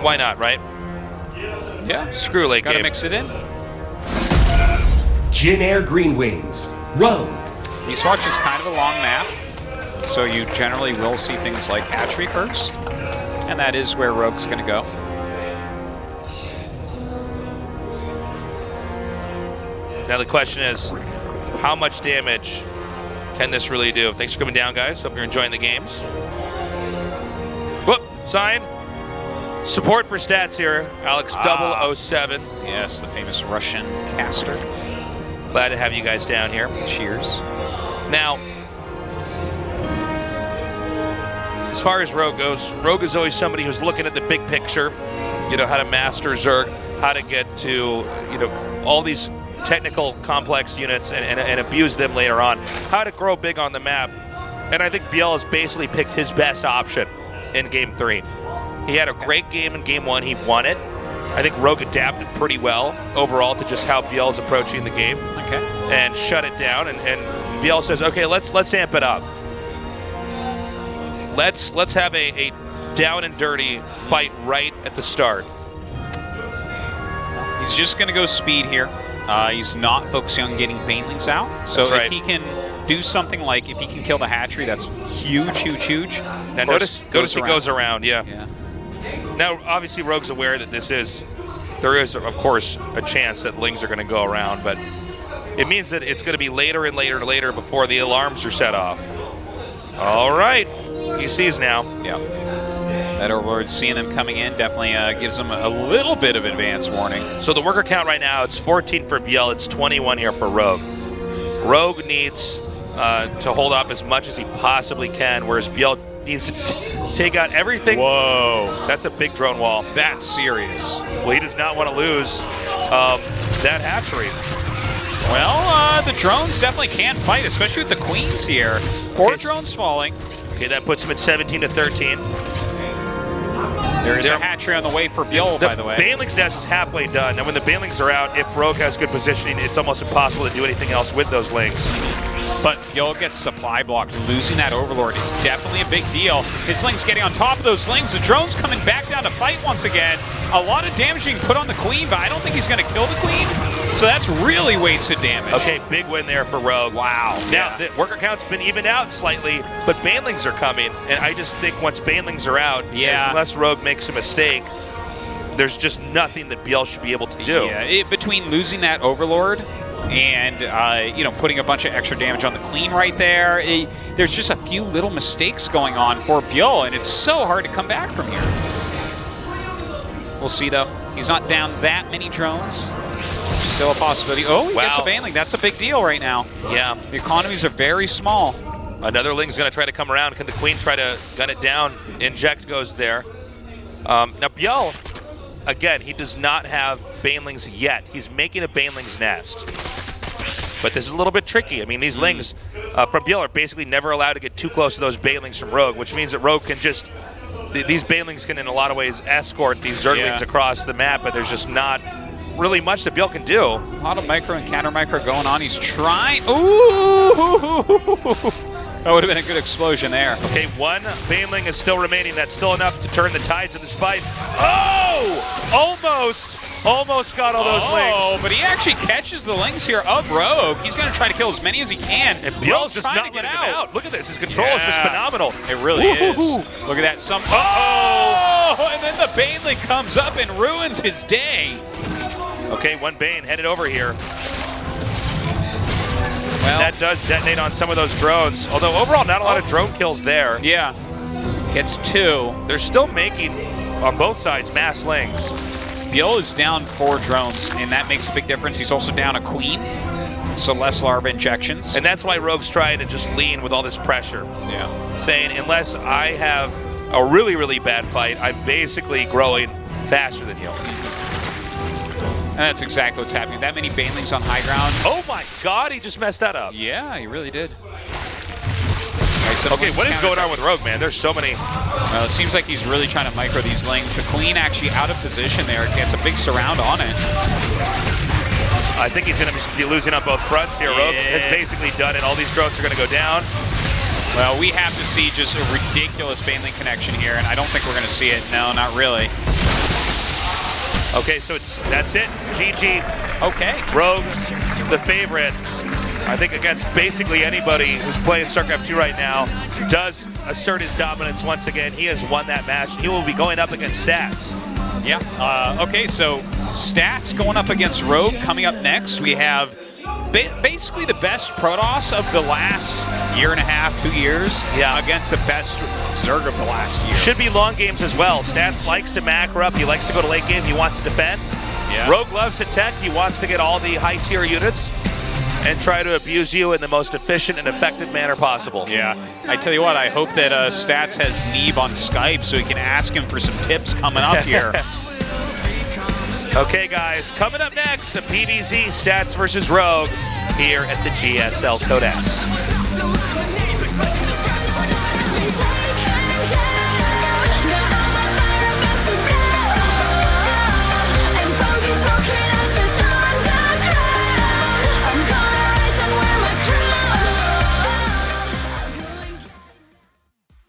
Why not, right? Yeah. Screw late Gotta game. mix it in. Jin Air Green Wings. Rogue. East Watch is kind of a long map, so you generally will see things like hatchery first, and that is where Rogue's going to go. Now the question is, how much damage can this really do? Thanks for coming down, guys. Hope you're enjoying the games. Whoop, sign. Support for stats here, Alex 007. Yes, the famous Russian caster. Glad to have you guys down here. Cheers. Now, as far as Rogue goes, Rogue is always somebody who's looking at the big picture, how to master Zerg, how to get to, all these technical complex units and abuse them later on, how to grow big on the map. And I think ByuL has basically picked his best option in Game 3. He had a great game in Game 1. He won it. I think Rogue adapted pretty well overall to just how ByuL's approaching the game. Okay. And shut it down. And ByuL says, okay, let's amp it up. Let's have a down and dirty fight right at the start. He's just going to go speed here. He's not focusing on getting Banelings out. So if he can do something like, if he can kill the hatchery, that's huge, huge, huge. Now notice he goes around, yeah. Now, obviously, Rogue's aware that there is, of course, a chance that Lings are going to go around, but it means that it's going to be later and later and later before the alarms are set off. All right. He sees now. Yeah. That Overlord seeing them coming in definitely gives them a little bit of advance warning. So the worker count right now, it's 14 for ByuL. It's 21 here for Rogue. Rogue needs to hold up as much as he possibly can, whereas ByuL needs to take out everything. Whoa. That's a big drone wall. That's serious. Well, he does not want to lose that hatchery. Well, the drones definitely can't fight, especially with the queens here. 4 drones falling. Okay, that puts him at 17 to 13. There's a hatchery on the way for ByuL, by the way. The Banelings nest is halfway done. And when the Banelings are out, if Rogue has good positioning, it's almost impossible to do anything else with those lings. but ByuL gets supply blocked. Losing that Overlord is definitely a big deal. His Sling's getting on top of those Slings. The drone's coming back down to fight once again. A lot of damage being put on the Queen, but I don't think he's going to kill the Queen. So that's really wasted damage. Okay, big win there for Rogue. Wow. Now, the worker count's been evened out slightly, but Banelings are coming, and I just think once Banelings are out, unless Rogue makes a mistake, there's just nothing that ByuL should be able to do. Yeah, between losing that Overlord and you know, putting a bunch of extra damage on the Queen right there, there's just a few little mistakes going on for ByuL, and it's so hard to come back from here. We'll see, though. He's not down that many drones. Still a possibility. Oh, he gets a Baneling. That's a big deal right now. Yeah. The economies are very small. Another Ling's going to try to come around. Can the Queen try to gun it down? Inject goes there. Now, ByuL, again, he does not have Banelings yet. He's making a Banelings nest. But this is a little bit tricky. I mean, these Lings from ByuL are basically never allowed to get too close to those Banelings from Rogue, which means that Rogue can just... These Banelings can, in a lot of ways, escort these Zerglings across the map, but there's just not really much that ByuL can do. A lot of micro and counter micro going on. He's trying... Ooh! That would have been a good explosion there. Okay, one Baneling is still remaining. That's still enough to turn the tides of this fight. Oh! Almost got all those Lings. Oh, but he actually catches the Lings here of Rogue. He's going to try to kill as many as he can. And ByuL's just not getting out. Look at this. His control is just phenomenal. It really is. Look at that. Oh! And then the Baneling comes up and ruins his day. Okay, one Bane headed over here. Well, that does detonate on some of those drones. Although overall, not a lot of drone kills there. Yeah. Gets 2. They're still making, on both sides, mass Lings. ByuL is down 4 drones, and that makes a big difference. He's also down a Queen, so less larva injections. And that's why Rogue's trying to just lean with all this pressure. Yeah. Saying, unless I have a really, really bad fight, I'm basically growing faster than you. And that's exactly what's happening. That many Banelings on high ground. Oh my God, he just messed that up. Yeah, he really did. Okay, what is going on with Rogue, man? There's so many. Well, it seems like he's really trying to micro these Lings. The Queen actually out of position there. Gets a big surround on it. I think he's going to be losing on both fronts here. Rogue has basically done it. All these drones are going to go down. Well, we have to see just a ridiculous Baneling connection here, and I don't think we're going to see it. No, not really. Okay, so that's it. GG. Okay. Rogue's the favorite. I think against basically anybody who's playing StarCraft 2 right now, does assert his dominance once again. He has won that match. He will be going up against Stats. Yeah. Okay, so Stats going up against Rogue. Coming up next, we have basically the best Protoss of the last year and a half, 2 years, against the best Zerg of the last year. Should be long games as well. Stats likes to macro up. He likes to go to late game. He wants to defend. Yeah. Rogue loves to tech. He wants to get all the high tier units and try to abuse you in the most efficient and effective manner possible. Yeah. I tell you what, I hope that Stats has Neeb on Skype so he can ask him for some tips coming up here. Okay, guys, coming up next, a PvZ Stats versus Rogue here at the GSL Codex.